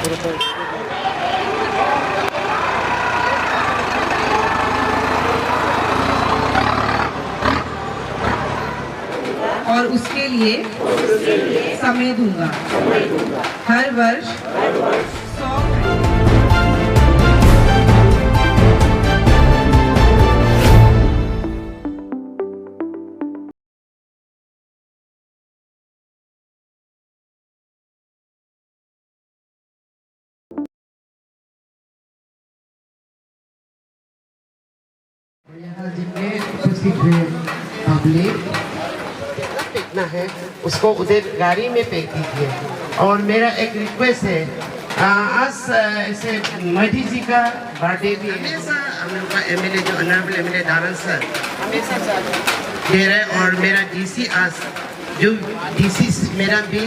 और उसके लिए समय दूंगा। हर वर्ष 100 यहाँ जिनके उपस्थित हुए पब्लिक फेंकना है उसको उधर गाड़ी में फेंक दीजिए। और मेरा एक रिक्वेस्ट है, आज ऐसे मोदी जी का बर्थडे भी हमेशा हम लोग का एमएलए जो ऑनरेबल एमएलए दारन सर हमेशा दे रहे हैं। और मेरा डीसी आज जो डीसी मेरा भी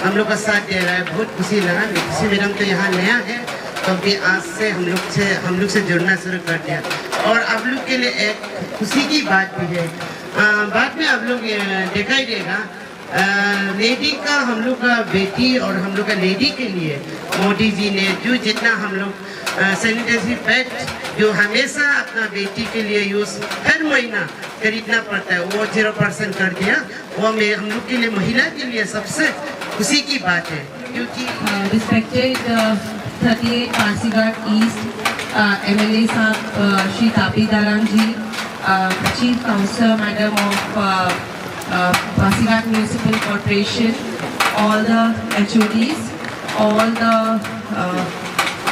हम लोग का साथ दे रहा है, बहुत खुशी लगा। डीसी मैडम तो यहाँ नया है तो भी आज से हम लोग से जुड़ना शुरू कर दिया। और आप लोग के लिए एक खुशी की बात भी है, बाद में आप लोग देखा ही देगा, लेडी का हम लोग का बेटी और हम लोग का लेडी के लिए मोदी जी ने जो जितना हम लोग सैनिटाइजर पैड जो हमेशा अपना बेटी के लिए यूज़ हर महीना खरीदना पड़ता है वो 0% कर दिया। वो हम लोग के लिए महिला के लिए सबसे खुशी की बात है, क्योंकि रिस्पेक्टेड 38 पासीघाट ईस्ट MLA साहब Shri Tapi Daram ji, chief councillor madam of Pasighat municipal corporation, all the HODs, all the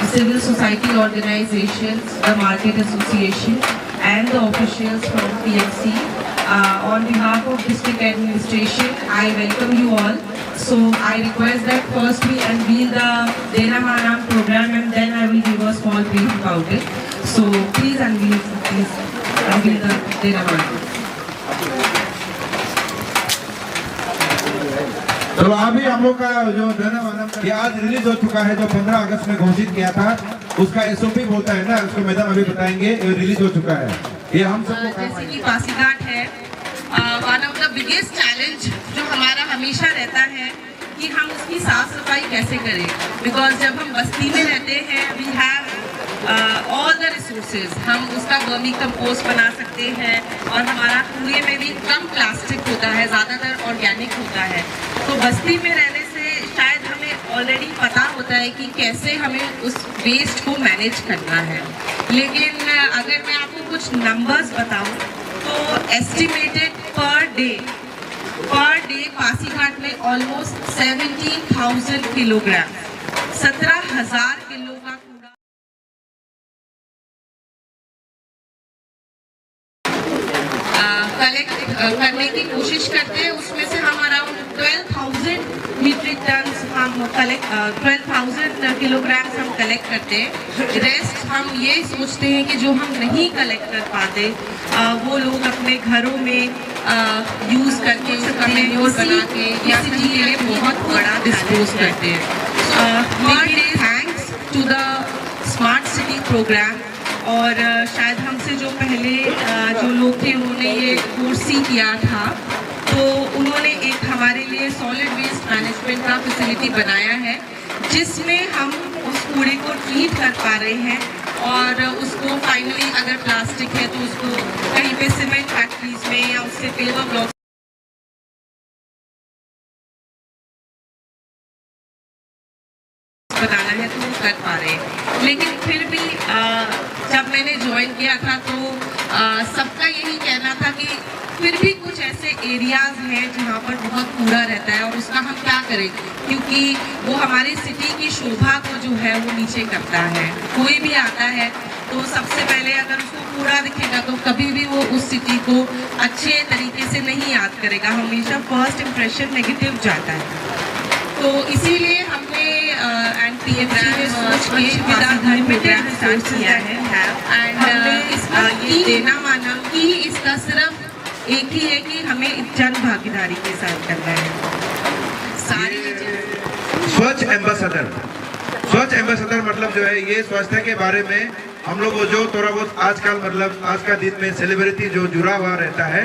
civil society organizations, the market association and the officials from PMC. On behalf of district administration, I welcome you all. So I request that first we unveil the Dena Manam program and then I will give a small brief about it. So please unveil the Dena Manam. तो अभी हम लोग का जो देना वाला आज release हो चुका है, जो 15 अगस्त में घोषित किया था, उसका SOP बोलता है ना, उसको मैडम अभी बताएंगे। रिलीज हो चुका है, ये हम सबको जैसे कि पासीघाट है, one of the biggest challenge जो हमारा हमेशा रहता है कि हम उसकी साफ सफाई कैसे करें। बिकॉज जब हम बस्ती में रहते हैं, we have all the resources, हम उसका वर्मी कंपोस्ट बना सकते हैं और हमारा कूड़े में भी कम प्लास्टिक होता है, ज़्यादातर ऑर्गेनिक होता है। तो बस्ती में रहने से शायद हमें ऑलरेडी पता होता है कि कैसे हमें उस वेस्ट को मैनेज करना है। लेकिन अगर मैं आपको कुछ नंबर्स बताऊं तो एस्टिमेटेड पर डे पासीघाट में ऑलमोस्ट 17,000 किलोग्राम 17,000 किलो का कूड़ा कलेक्ट करने की कोशिश करते हैं। उसमें से हम अराउंड 12,000 मीट्रिक टन हम 12,000 किलोग्राम्स हम कलेक्ट करते हैं। रेस्ट हम ये सोचते हैं कि जो हम नहीं कलेक्ट कर पाते वो लोग अपने घरों में यूज़ करके उसका मैन्योर बना के या सिटी के लिए बहुत बड़ा डिस्पोज करते हैं। Thanks to the smart city programme. और शायद हमसे जो पहले जो लोग थे उन्होंने ये कोर्स किया था, तो उन्होंने एक हमारे लिए सॉलिड वेस्ट मैनेजमेंट का फैसिलिटी बनाया है जिसमें हम उस कूड़े को ट्रीट कर पा रहे हैं और उसको फाइनली अगर प्लास्टिक है तो उसको कहीं पे सीमेंट फैक्ट्रीज में या उससे पेवर ब्लॉक बनाना है तो वो कर पा रहे हैं। लेकिन फिर भी जब मैंने ज्वाइन किया था तो सबका यही कहना था कि फिर भी कुछ ऐसे एरियाज हैं जहाँ पर बहुत कूड़ा रहता है और उसका हम क्या करें, क्योंकि वो हमारी सिटी की शोभा को जो है वो नीचे करता है। कोई भी आता है तो सबसे पहले अगर उसको कूड़ा दिखेगा तो कभी भी वो उस सिटी को अच्छे तरीके से नहीं याद करेगा, हमेशा फर्स्ट इम्प्रेशन नेगेटिव जाता है। तो इसीलिए हमने PMC में सोच के विदाउट प्रोग्राम स्टार्ट किया है एंड इसका ये देना माना कि इसका सिर्फ एक ही है कि हमें जन भागीदारी के साथ करना है। सारी स्वच्छ एम्बेसडर मतलब जो है ये स्वच्छता के बारे में हम लोग जो थोड़ा बहुत आजकल मतलब आज का दिन में सेलिब्रिटी जो जुड़ा हुआ रहता है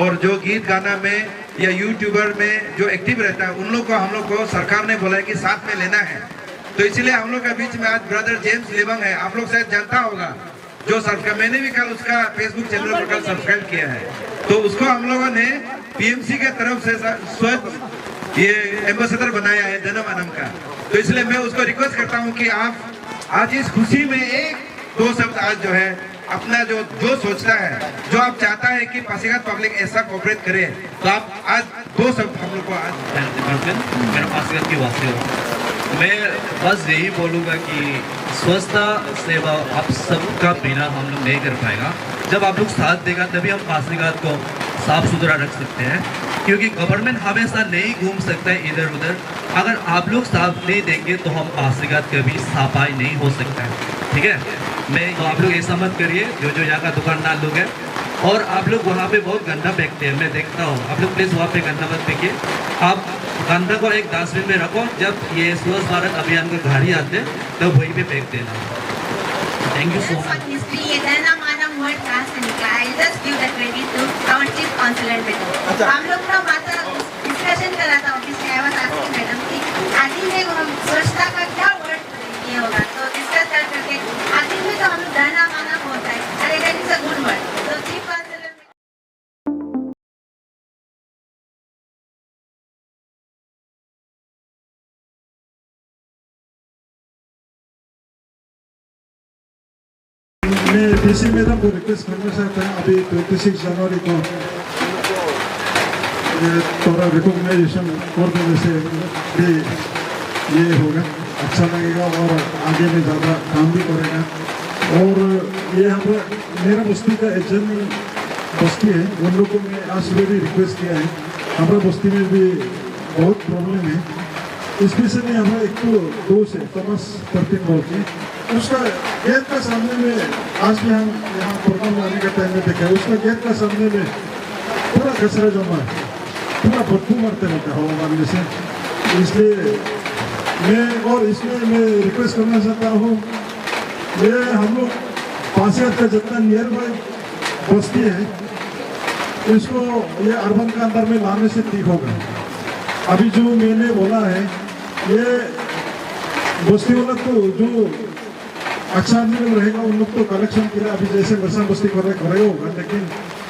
और जो गीत गाना में या यूट्यूबर में जो एक्टिव रहता है उन लोग को हम लोग को सरकार ने बोला है कि साथ में लेना है। तो इसलिए हम लोग के बीच में आज ब्रदर जेम्स लिबंग है, आप लोग शायद जानता होगा, जो सब्सक्राइब, मैंने भी कल उसका फेसबुक चैनल पर कल सब्सक्राइब किया है। तो उसको हम लोगों ने पीएमसी के तरफ से स्वयं ये एम्बेसडर बनाया है जनमानम का। तो इसलिए मैं उसको रिक्वेस्ट करता हूँ कि आप आज इस खुशी में एक दो शब्द आज जो है अपना जो सोचता है, जो आप चाहता है कि पासीघाट पब्लिक ऐसा कोऑपरेट करे, तो आप आज दो शब्द हम लोग को आज मेरा पासीघाट की वासी हो। मैं बस यही बोलूँगा कि स्वच्छता सेवा आप सबका बिना हम लोग नहीं कर पाएगा। जब आप लोग साथ देगा तभी हम पासीघाट को साफ सुथरा रख सकते हैं, क्योंकि गवर्नमेंट हमेशा नहीं घूम सकता है इधर उधर। अगर आप लोग साफ नहीं देंगे तो हम पासीघाट कभी सफाई नहीं हो सकता है, ठीक है। मैं तो आप लोग ऐसा मत करिए, जो यहाँ का दुकानदार लोग हैं और आप लोग वहाँ पे बहुत गंदा फेंकते हैं, मैं देखता हूँ। आप लोग प्लीज़ वहाँ पे गंदा मत फेंकिए, आप गंदा को एक डस्टबिन में रखो। जब ये स्वच्छ भारत अभियान का गाड़ी आते हैं तब वहीं पे फेंक देना। Thank you so much. ये जनमानम वर्ड कहाँ से निकला? I just give the credit to our chief councillor madam. हम लोग का माता डिस्कशन करा था ऑफिस में, आई वाज आस्किंग मैडम कि आदि में हम स्वच्छता का क्या वर्ड ये होगा, तो डिस्कस करके आदि में तो हम लोग जनमानम होता है, अरे that is a good word. तो चीफ काउंसलर मैं डीसी मैडम को रिक्वेस्ट करना चाहता हूँ, अभी 26 जनवरी को थोड़ा रिकॉग्नाइजेशन कर देने से भी ये होगा, अच्छा लगेगा और आगे में ज़्यादा काम भी करेगा। और ये हम मेरा बस्ती का एजेंट बस्ती है, उन लोगों को मैं आज सुबह भी रिक्वेस्ट किया है। हमारा बस्ती में भी बहुत प्रॉब्लम है, स्पेशली हमारा एक तो दोस्त है थॉमस 13 बोल के, उसका गेट का सामने में आज भी हम यहाँ प्रोग्राम आने का टाइम में देखा है, उसका गेट का सामने में पूरा कचरा जमा है, पूरा बदबू मारते रहता है हवा मारने से। इसलिए मैं और इसमें मैं रिक्वेस्ट करना चाहता हूँ, ये हम लोग पासीघाट का जितना नियर बाई बस्ती है इसको ये अर्बन के अंदर में लाने से ठीक होगा। अभी जो मैंने बोला है ये बस्ती वाला तो जो अच्छा आदमी लोग रहेगा उन लोग तो कलेक्शन के लिए अभी जैसे बरसात बस्ती करेगा होगा, लेकिन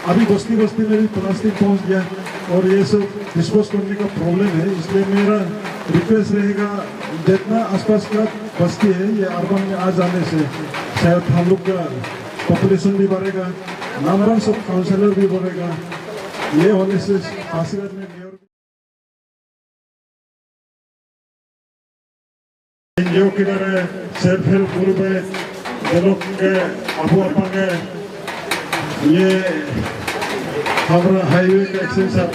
अभी बस्ती बस्ती में भी प्लास्टिक पहुंच गया और ये सब डिस्पोज करने का प्रॉब्लम है। इसलिए मेरा रिक्वेस्ट रहेगा जितना आसपास का बस्ती है ये अर्बन में आ जाने से शायद हम लोग का पॉपुलेशन भी बढ़ेगा, नंबर ऑफ काउंसलर भी बढ़ेगा। ये होने से पासीघाट में एनजीओ किनारे सेल्फ हेल्प ग्रुप है, ये लोग के अबू अपंग है, ये हमारा हाईवे का एक्सटेंशन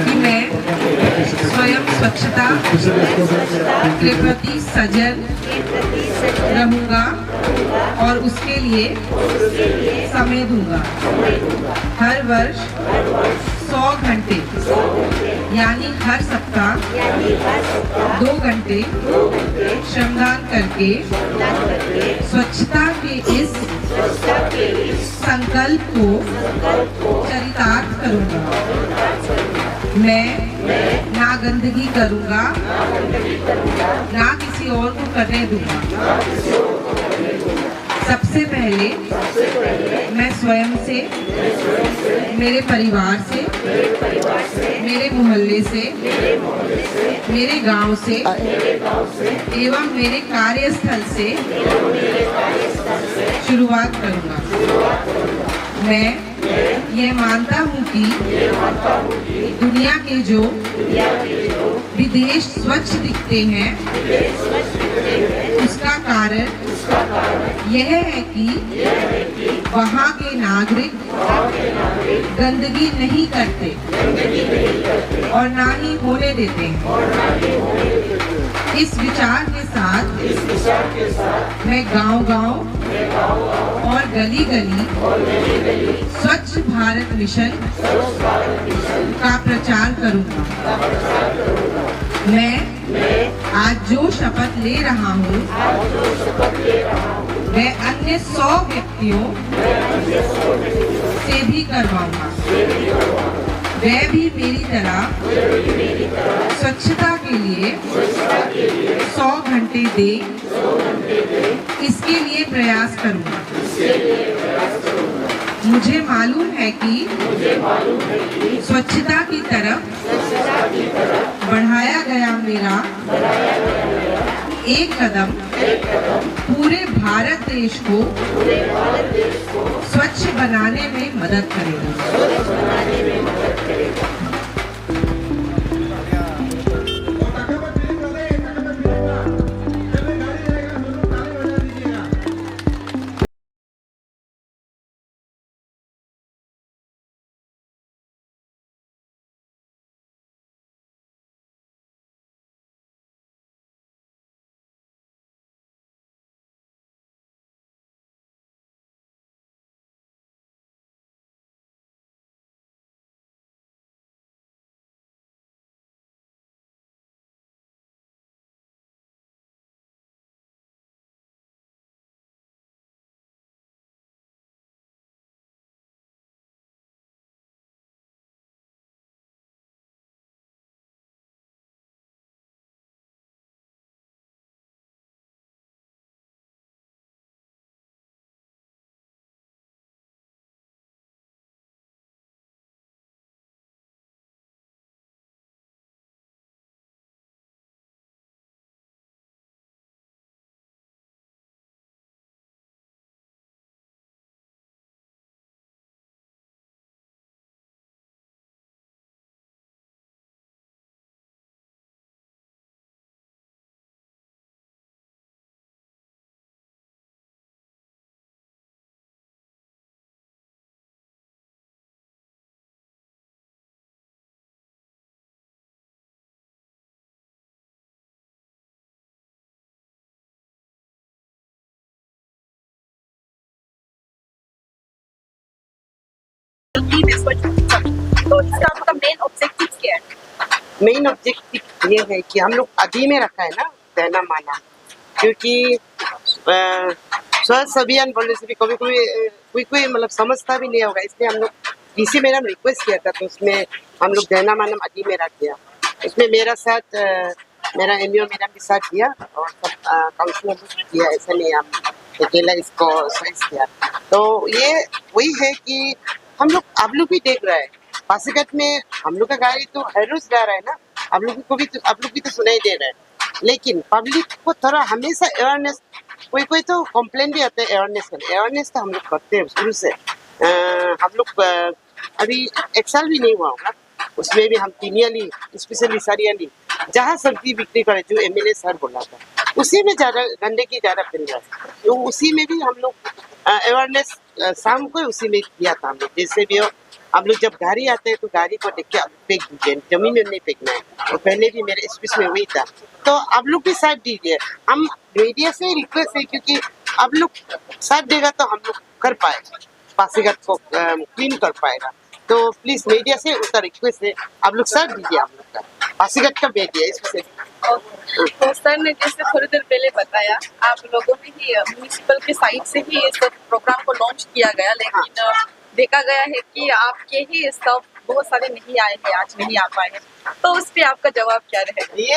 कि मैं स्वयं स्वच्छता के प्रति सजग रहूंगा और उसके लिए समय दूंगा। हर वर्ष 100 घंटे यानी हर सप्ताह 2 घंटे श्रमदान करके स्वच्छता के इस संकल्प को चरितार्थ करूंगा। मैं ना गंदगी करूंगा, ना किसी और को करने दूंगा। सबसे पहले मैं स्वयं से, मेरे परिवार से, मेरे मोहल्ले से, मेरे गांव से एवं मेरे कार्यस्थल से शुरुआत करूंगा। मैं ये मानता हूँ कि दुनिया के जो विदेश स्वच्छ दिखते हैं उसका कारण यह है कि वहाँ के नागरिक गंदगी नहीं करते और ना ही होने देते हैं। इस विचार के साथ मैं गांव-गांव और गली-गली स्वच्छ भारत मिशन का प्रचार करूंगा। मैं आज जो शपथ ले रहा हूँ वह अन्य 100 व्यक्तियों से भी करवाऊंगा। वह भी मेरी तरह स्वच्छता के लिए 100 घंटे दे इसके लिए प्रयास करूंगा। मुझे मालूम है कि स्वच्छता की तरफ बढ़ाया गया मेरा एक कदम पूरे भारत देश को स्वच्छ बनाने में मदद करेगा। तो इसका आपका मेन ऑब्जेक्टिव क्या है? मेन ऑब्जेक्टिव ये है कि हम लोग आदि में रखा है ना देना माना, क्योंकि स्वच्छ अभियान बोलने से भी कभी कभी कोई मतलब समझता भी नहीं होगा, इसलिए हम लोग डीसी मैडम रिक्वेस्ट किया था तो उसमें हम लोग देना मानम आदि में रख दिया। उसमें मेरा साथ मेरा एमओ मैडम भी साथ दिया और सब काउंसिलर भी किया, ऐसा नहीं हम अकेला इसको चॉइस किया। तो ये वही है कि हम लोग आप लोग भी देख रहे हैं पासीघाट में हम लोग का गाड़ी तो हर रोज जा रहा है ना, आप लोग भी तो सुनाई दे रहा है, लेकिन पब्लिक को थोड़ा हमेशा अवेयरनेस, कोई तो कंप्लेन भी आता है अवेयरनेस तो हम लोग करते हैं शुरू से। हम लोग अभी 1 साल भी नहीं हुआ होगा, उसमें भी हम तीनियाली स्पेशली सारियाली जहाँ सब्जी बिक्री करे जो एमएलए सर बोला था उसी में ज़्यादा गंदगी ज़्यादा फैल रहा है, तो उसी में भी हम लोग अवेयरनेस शाम को उसी में किया था हम लोग। जैसे भी हो हम लोग जब गाड़ी आते हैं तो गाड़ी को देख के फेंक दीजिए, जमीन में नहीं फेंकना है, और पहले भी मेरे स्पीच में वही था, तो आप लोग भी साथ दीजिए। हम मीडिया से रिक्वेस्ट है क्योंकि आप लोग साथ देगा तो हम लोग कर पाएगा, पासीघाट को क्लीन कर पाएगा, तो प्लीज मीडिया से उसका रिक्वेस्ट है आप लोग साथ दीजिए, आप लोग का पासीघाट का मीडिया इसमें। तो सर ने जैसे थोड़ी देर पहले बताया आप लोगों ने ही म्यूनिसिपल के साइड से ही इस प्रोग्राम को लॉन्च किया गया, लेकिन देखा गया है कि आपके ही स्टाफ बहुत सारे नहीं आए हैं, आज नहीं आ पाए हैं, तो उस पे आपका जवाब क्या रहेगा? ये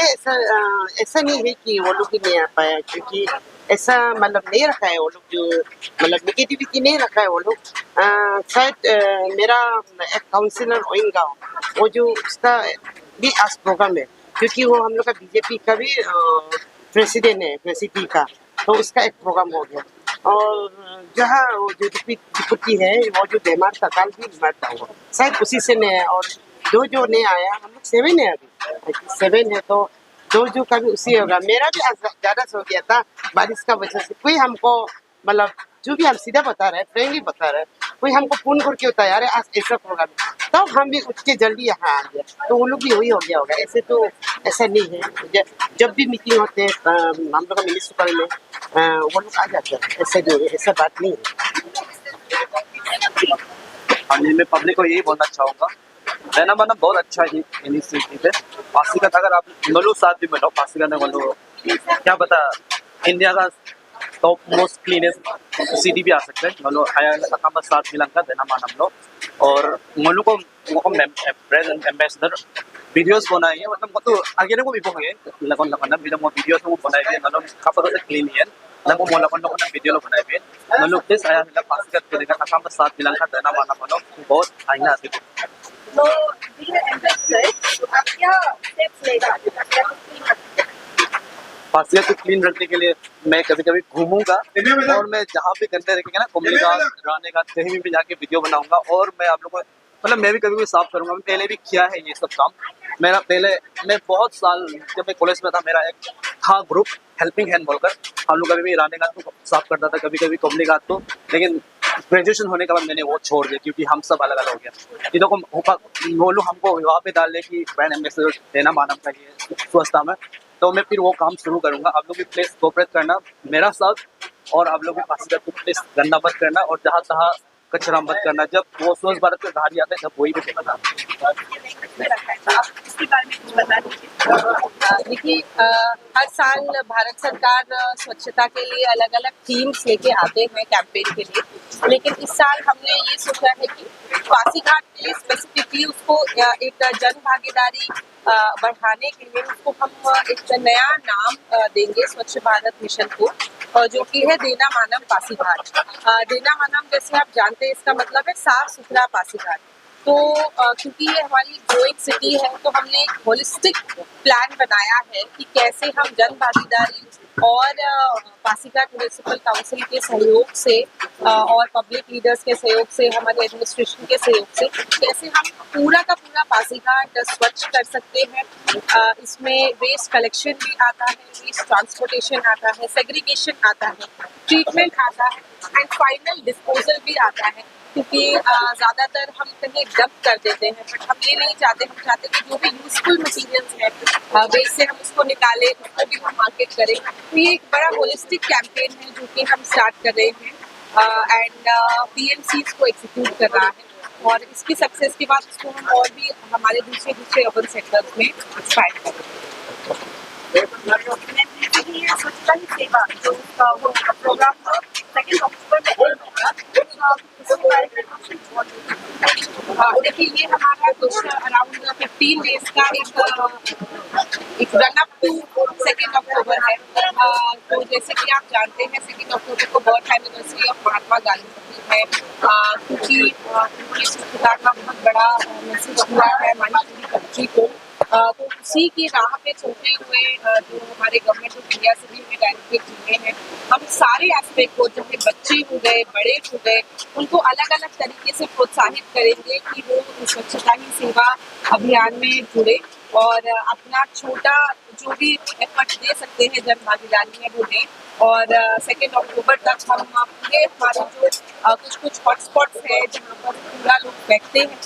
ऐसा नहीं है कि वो लोग ही नहीं आ पाया, क्योंकि ऐसा मतलब नहीं रखा है वो लोग, जो मतलब नेगेटिविटी नहीं रखा है वो लोग। शायद मेरा एक काउंसिलर होएगा वो जो उसका भी आज प्रोग्राम है, क्योंकि वो हम लोग का बीजेपी का भी प्रेसिडेंट है प्रेसिडेंट का, तो उसका एक प्रोग्राम हो गया। और जहाँ वो जो डिप्टी है वो जो बीमार था कल भी बीमार था वो शायद उसी से नहीं है, और जो नहीं आया हम लोग 7 है अभी 7 है, तो जो का भी उसी होगा। मेरा भी ज़्यादा हो गया था बारिश का वजह से, कोई हमको मतलब जो भी हम सीधा बता रहे हैं फ्रेंडली बता रहे हैं, कोई हमको फोन करके होता है यार आज ऐसा प्रोग्राम, तब हम भी उठ के जल्दी यहाँ आ गया, तो वो लोग भी वही हो गया होगा। ऐसे तो ऐसा नहीं है, जब भी मीटिंग होते हैं हम लोग का म्यूनिसिपल में वो लोग आ जाते हैं, ऐसे नहीं है, ऐसा बात नहीं है। हाँ जी, मैं पब्लिक को यही बोलना चाहूँगा, देना माना बहुत अच्छा ही इनिशिएटिव है पासीघाट। अगर आप मलो साथ भी मिलो पासीघाट में मलो क्या पता इंडिया का टॉप मोस्ट क्लीनेस्ट सिटी भी आ सकते हैं मलो आया साथ मिलकर देना मान हम लोग, और मलो को ब्रांड एम्बेसडर videos बनाए हैं मतलब तो आगे ना को भी पहुंचे lakukan na bilang mo videos mo बनाए हैं मतलब kapag sa clean yan lagu mo lakukan na video lo बनाए हैं मतलब this aya nila pasikat ko देखा kasama साथ bilang ka na mana mo बहुत आईना से तो dear ambassador, आप क्या steps लेगा पासिया को क्लीन रखने के लिए मैं कभी कभी घूमूंगा और मैं जहाँ भी गंदे रखेंगे ना कुंभली घाट राने घाट कहीं भी जाके वीडियो बनाऊंगा और मैं आप लोगों को मतलब मैं भी कभी कभी साफ करूंगा मैं पहले भी किया है ये सब काम मैं बहुत साल जब मैं कॉलेज में था मेरा एक था ग्रुप हेल्पिंग हैंड बोलकर हम लोग कभी भी राने घाट को साफ करता था कभी कभी कुंभली घाट को लेकिन ग्रेजुएशन होने के बाद मैंने वो छोड़ दिया क्योंकि हम सब अलग अलग हो गया इधर को बोलूँ हमको वहाँ पे डालने की ब्रांड एम्बेसडर देना मानव चाहिए स्वच्छता में तो मैं फिर वो काम शुरू करूंगा आप लोग भी प्लीज कोऑपरेट करना मेरा साथ और आप लोग भी पासीघाट को प्लीज गंदा मत करना और जहाँ तहाँ कचरा मत करना जब वो स्वच्छ भारत के गाड़ी आते हैं तब वही भी फेंकना देखिए हर साल भारत सरकार स्वच्छता के लिए अलग अलग थीम्स लेके आते हैं कैंपेन के लिए लेकिन इस साल हमने ये सोचा है कि पासीघाट के लिए स्पेसिफिकली उसको एक जन भागीदारी बढ़ाने के लिए उसको हम एक नया नाम देंगे स्वच्छ भारत मिशन को जो कि है देना मानम पासीघाट देना मानम जैसे आप जानते हैं इसका मतलब है साफ सुथरा पासीघाट तो क्योंकि ये हमारी ग्रोइंग सिटी है तो हमने एक होलिस्टिक प्लान बनाया है कि कैसे हम जन भागीदारी और पासीघाट म्युनिसिपल काउंसिल के सहयोग से और पब्लिक लीडर्स के सहयोग से हमारे एडमिनिस्ट्रेशन के सहयोग से कैसे हम पूरा का पूरा पासीघाट स्वच्छ कर सकते हैं इसमें वेस्ट कलेक्शन भी आता है वेस्ट ट्रांसपोर्टेशन आता है सेग्रीगेशन आता है ट्रीटमेंट आता है एंड फाइनल डिस्पोजल भी आता है क्योंकि ज़्यादातर हम कहीं डंप कर देते हैं बट हम ये नहीं चाहते हम चाहते कि जो भी यूजफुल मटीरियल्स हैं वेस्ट से हम उसको निकालें उसको भी हम मार्केट करें तो ये एक बड़ा होलिस्टिक कैंपेन है जो कि हम स्टार्ट कर रहे हैं एंड PMC इसको एग्जीक्यूट कर रहा है और इसकी सक्सेस के बाद इसको हम और भी हमारे दूसरे अर्बन सेक्टर्स में एक्सपांड करें स्वच्छता ही सेवा जो वो प्रोग्राम सेकेंड अक्टूबर में देखिए ये हमारा कुछ अराउंड 15 डेज का एक रन अप टू 2 अक्टूबर है तो जैसे कि आप जानते हैं 2 अक्टूबर को birth anniversary of Mahatma Gandhi है क्योंकि उन्होंने स्वच्छता का बहुत बड़ा मैसेज दिया है हमारी पूरी कंट्री को तो उसी की राह पे चलते हुए जो हमारे गवर्नमेंट ऑफ इंडिया से भी हमें डायरेक्टिव मिले हैं हम सारे एस्पेक्ट को चाहे बच्चे हो गए बड़े हो गए उनको अलग अलग तरीके से प्रोत्साहित करेंगे कि वो स्वच्छता ही सेवा अभियान में जुड़े और अपना छोटा जो भी एफर्ट दे सकते हैं जन भागीदारी में वो दें और 2 अक्टूबर तक हम पूरे हमारे जो कुछ हॉटस्पॉट्स है जहाँ पर पूरा लोग बैठते हैं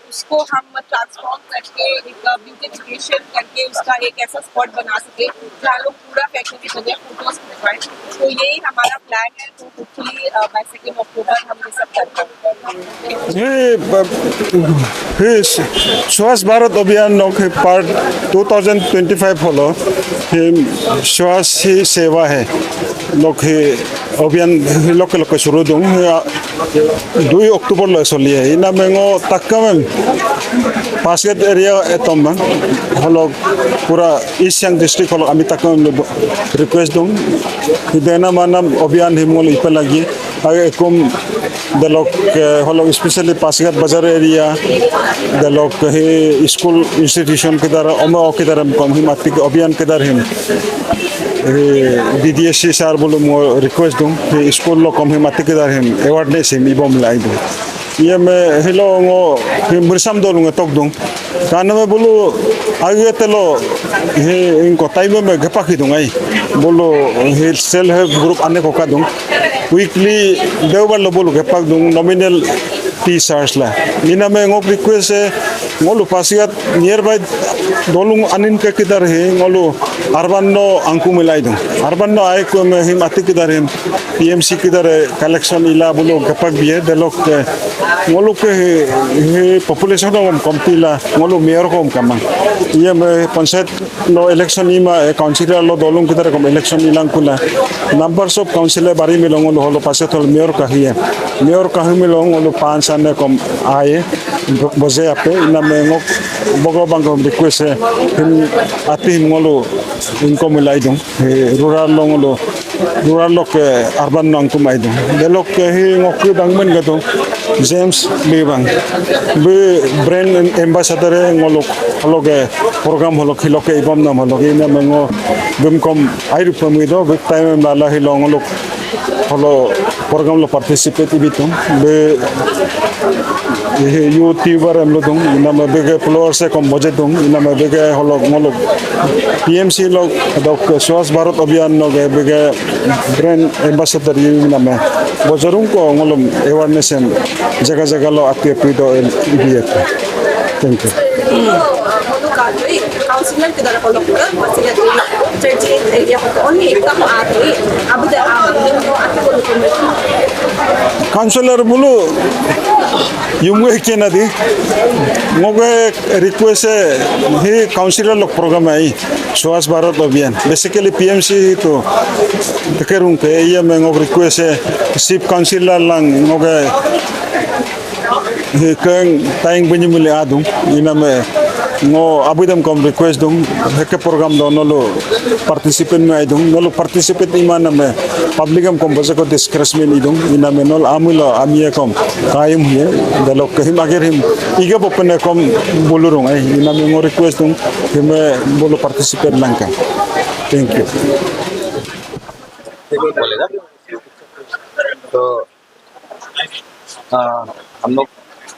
उसको हम ट्रांसफॉर्म करके एक ब्यूटिफिकेशन करके उसका एक ऐसा स्पॉट बना सके जहाँ लोग पूरा फेंकने की बजाय फोटोज खिंचवाएं तो यही हमारा प्लान है तो होपफुली बाय 2 अक्टूबर हम ये सब करते हैं स्वच्छ भारत अभियान पार्ट 2025 হলো स्वच्छ ही सेवा है लोग अभियान लोके लोके शुरू दूँ 2 अक्टूबर लो चलिए इना मेंगो तक्कम पासीघाट एरिया एतम हलो पूरा ईस्ट सियांग डिस्ट्रिक्ट हलो आमी तक्कम रिक्वेस्ट दूँ देना मानम अभियान हिमोल इपे लगी आगे कुम दलोक हलो स्पेशली पासीघाट बाजार एरिया दलोक ही स्कूल इंस्टीट्यूशन के द्वारा अमो के द्वारा कम ही मातिक अभियान के द्वारा हिम DDSC सर बोलो मो रिक्वेस्ट दूँ कि स्कूल लो कम ही मातिक के द्वारा हिम अवेयरनेस हिम इबम लाई दूँ ये मैं हिलो वो मुरसाम दो लूँगा तक दूँ कारण में बोलो आगे तेलो ये इनको टाइम में घेपा की दूँगा बोलो ये सेल हेल्प ग्रुप आने को का दूँ वीकली देवबार लो बोलो घेपा दूँ नॉमिनल टी चार्ज ला इना में रिक्वेस्ट है Molu Pasighat near by dolung anin ke kita rehi ngolu arbanno angku milai dong arbanno ay ko me him ati kita rem PMC kita re collection ila bulo kapak biye delok ngolu ke he population dong kompila ngolu mayor kom kamang iya me panchayat no election ima councilor lo dolung kita re kom election ilang kula numbers of councilor bari milong ngolu holo pasat hol mayor kahiye mayor kahi milong ngolu pansan ne kom aye boze ape ina me ngok bogo bangko request him ati ngolu inko milai dong rural lo ngolu rural lo ke urban nang kumai dong delok ke hi ngok dang men gato James Libang be brand ambassador ngolu holo ke program holo khilo ke ibam nam holo ina me ngo bumkom ai ru pamido be time mala hi lo ngolu holo program lo participate bitum be YouTuber हम लोग इन में बेगे floor से कम budget दूँ इन में बेगे हम लोग PMC लोग तो स्वच्छ भारत अभियान लोग बेगे ब्रांड एम्बेसडर इन में बजरूं को हम लोग अवेयरनेस जगह जगह लो आती है पीड़ो ये थैंक यू काउंसलर के द्वारा फॉलो कर मसले चर्च एरिया को ओनली एकदम आते अब काउंसलर बोलो युंगे के नदी मोगे रिक्वेस्ट है काउंसलर लोग प्रोग्राम है स्वच्छ भारत अभियान बेसिकली PMC तो तकेरुं के ये मैं मोगे रिक्वेस्ट है सिर्फ काउंसलर लंग मोगे कहीं टाइम बनी मिले आदूं इना में ngo abidam kom request dong heke program do nolo participate me dong nolo participate imana me publicam kom baza ko discretion idong ina me nol amilo amie kom kaim ye dalok kahim ager him iga popene kom bolurong ai ina me ngo request dong hime bolo participate langka thank you बोलेगा तो हम लोग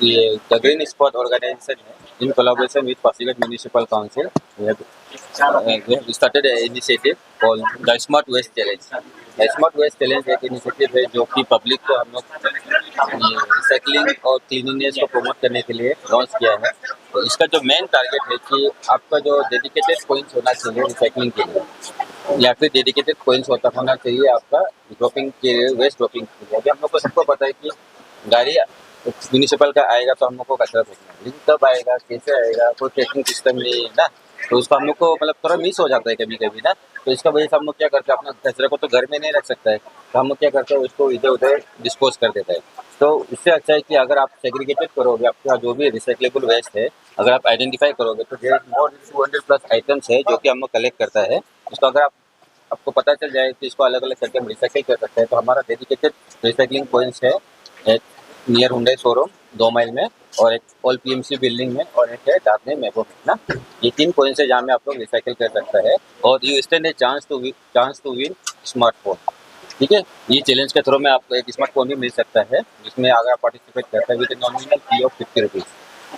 ये the green spot organisation है in collaboration with Pasighat Municipal Council, we have started an initiative called the Smart Waste Challenge. The Smart Waste Challenge एक initiative है जो कि पब्लिक को हम लोग रिसाइकलिंग और क्लीनिनेस को प्रमोट करने के लिए लॉन्च किया है। तो इसका जो मेन टारगेट है कि आपका जो डेडिकेटेड पॉइंट्स होना चाहिए रिसाइकलिंग के लिए या फिर डेडिकेटेड पॉइंट्स होना चाहिए आपका ड्रॉपिंग के लिए, वेस्ट ड्रॉपिंग के लिए। अभी हम लोग को सबको पता है कि गाड़ी म्यूनिसिपल का आएगा तो हम लोग को कचरा फेंकना है, लेकिन कब आएगा, कैसे आएगा, कोई ट्रैकिंग सिस्टम नहीं है ना, तो उसको हम लोग को मतलब थोड़ा मिस हो जाता है कभी कभी ना। तो इसका वजह से हम लोग क्या करते हैं, अपना कचरे को तो घर में नहीं रख सकता है, तो हम लोग क्या करते हैं उसको इधर उधर डिस्पोज कर देता है। तो इससे अच्छा है कि अगर आप सेग्रीगेटेड करोगे, आपका जो भी रिसाइक्लेबल वेस्ट है अगर आप आइडेंटिफाई करोगे तो देयर मोर 200+ आइटम्स है जो कि हम लोग कलेक्ट करता है। उसको अगर आपको पता चल जाए कि इसको अलग अलग करके हम रिसाइकिल कर सकते हैं, तो हमारा डेडिकेटेड रिसाइकलिंग पॉइंट्स है नियर हुंडई शोरूम 2 माइल में, और एक ऑल PMC बिल्डिंग में, और एक है दादने मेबो में ना। ये 3 पॉइंट्स है जहाँ में आप लोग रिसाइकिल कर सकता है, और you stand a chance to win smartphone. ठीक है, ये चैलेंज के थ्रू में आपको एक स्मार्टफोन भी मिल सकता है, जिसमें अगर आप पार्टिसिपेट करते हैं with nominal fee of 50 rupees.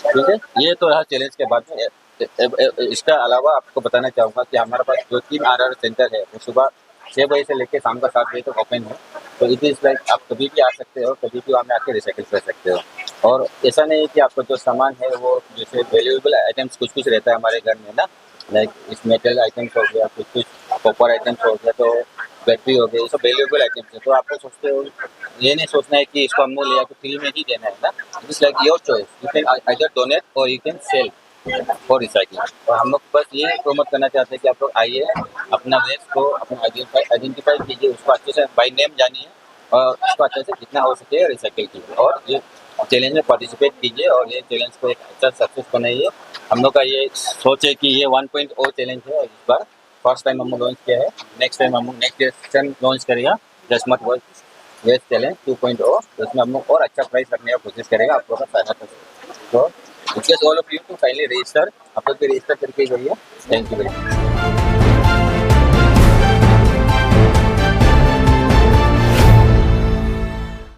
ठीक है, ये तो रहा चैलेंज के बाद में। इसका अलावा आपको बताना चाहूँगा कि हमारे पास जो 3 RR सेंटर है वो सुबह 6 बजे से लेकर शाम का 7 बजे तक ओपन है। तो इट इज़ लाइक आप कभी भी आ सकते हो, कभी भी हमें आके रिसाइकिल कर सकते हो। और ऐसा नहीं है कि आपका जो सामान है वो जैसे वैल्यूएबल आइटम्स कुछ कुछ रहता है हमारे घर में ना, लाइक इस मेटल आइटम्स हो गया, कुछ कॉपर आइटम्स हो गया, तो बैटरी हो गई, ये सब वैल्यूएबल आइटम्स है। तो आपको सोचते हो, ये नहीं सोचना है कि इसको हमने लिया तो फ्री में ही देना है ना। It is like your choice, you can either donate or you can sell for recycling. और हम लोग बस ये प्रमोट करना चाहते हैं कि आप लोग आइए, अपना वेस्ट को अपना आइडेंटिफाई कीजिए, उसको अच्छे से बाय नेम जानिए, और उसको अच्छे से जितना हो सके रिसाइकिल कीजिए, और ये चैलेंज में पार्टिसिपेट कीजिए, और ये चैलेंज को एक अच्छा सक्सेस बनाइए। हम लोग का ये सोच है कि ये 1.0 चैलेंज है, और इस बार फर्स्ट टाइम हम लोग लॉन्च किया है। नेक्स्ट टाइम हम लोग नेक्स्ट टाइम लॉन्च करेगा द स्मार्ट वेस्ट चैलेंज 2.0, तो इसमें हम लोग और अच्छा प्राइस रखने का कोशिश करेगा आप लोगों का सहायता करेगा। तो request all of you to kindly register, आप लोग भी रजिस्टर करके जाइए। Thank you very much.